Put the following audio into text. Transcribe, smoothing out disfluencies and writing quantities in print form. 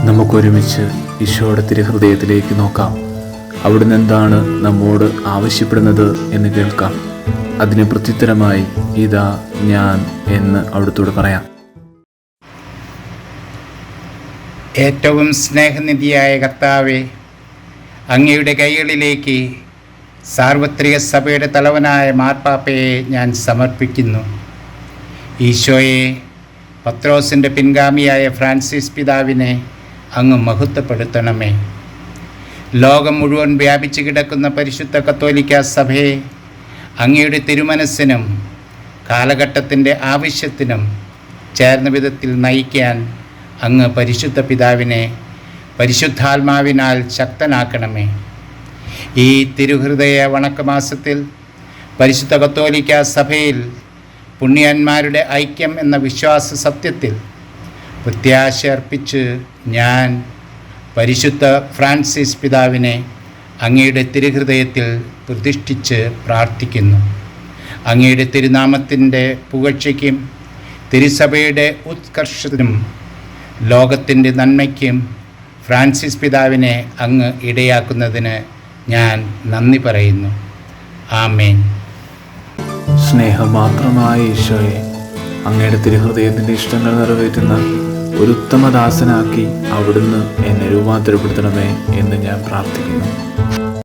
നമുക്കൊരുമിച്ച് ഈശോയുടെ തിരുഹൃദയത്തിലേക്ക് നോക്കാം. അവിടുന്ന് എന്താണ് നമ്മോട് ആവശ്യപ്പെടുന്നത് എന്ന് കേൾക്കാം. അതിന് പ്രത്യുത്തരമായി ഇതാ ഞാൻ എന്ന് അവിടുത്തോട് പറയാം. ഏറ്റവും സ്നേഹനിധിയായ കർത്താവേ, അങ്ങയുടെ കൈകളിലേക്ക് സാർവത്രിക സഭയുടെ തലവനായ മാർപ്പാപ്പയെ ഞാൻ സമർപ്പിക്കുന്നു. ഈശോയെ, പത്രോസിൻ്റെ പിൻഗാമിയായ ഫ്രാൻസിസ് പിതാവിനെ അങ്ങ് മഹത്വപ്പെടുത്തണമേ. ലോകം മുഴുവൻ വ്യാപിച്ചു കിടക്കുന്ന പരിശുദ്ധ കത്തോലിക്ക സഭയെ അങ്ങയുടെ തിരുമനസ്സിനും കാലഘട്ടത്തിൻ്റെ ആവശ്യത്തിനും ചേർന്ന വിധത്തിൽ നയിക്കാൻ അങ്ങ് പരിശുദ്ധ പിതാവിനെ പരിശുദ്ധാത്മാവിനാൽ ശക്തനാക്കണമേ. ഈ തിരുഹൃദയ വണക്കമാസത്തിൽ പരിശുദ്ധ കത്തോലിക്ക സഭയിൽ പുണ്യന്മാരുടെ ഐക്യം എന്ന വിശ്വാസ സത്യത്തിൽ പ്രത്യാശ അർപ്പിച്ച് ഞാൻ പരിശുദ്ധ ഫ്രാൻസിസ് പിതാവിനെ അങ്ങയുടെ തിരുഹൃദയത്തിൽ പ്രതിഷ്ഠിച്ച് പ്രാർത്ഥിക്കുന്നു. അങ്ങയുടെ തിരുനാമത്തിൻ്റെ പുകഴ്ചയ്ക്കും തിരുസഭയുടെ ഉത്കർഷത്തിനും ലോകത്തിൻ്റെ നന്മയ്ക്കും ഫ്രാൻസിസ് പിതാവിനെ അങ്ങ് ഇടയാക്കുന്നതിന് ഞാൻ നന്ദി പറയുന്നു. ആമേൻ. സ്നേഹമാത്രമായ ഈശോയെ, അങ്ങയുടെ തിരുഹൃദയത്തിൻ്റെ ഇഷ്ടങ്ങൾ നിറവേറ്റുന്ന ഒരു ഉത്തമദാസനാക്കി അവിടുന്ന് എന്നെ രൂപാന്തരപ്പെടുത്തണമേ എന്ന് ഞാൻ പ്രാർത്ഥിക്കുന്നു.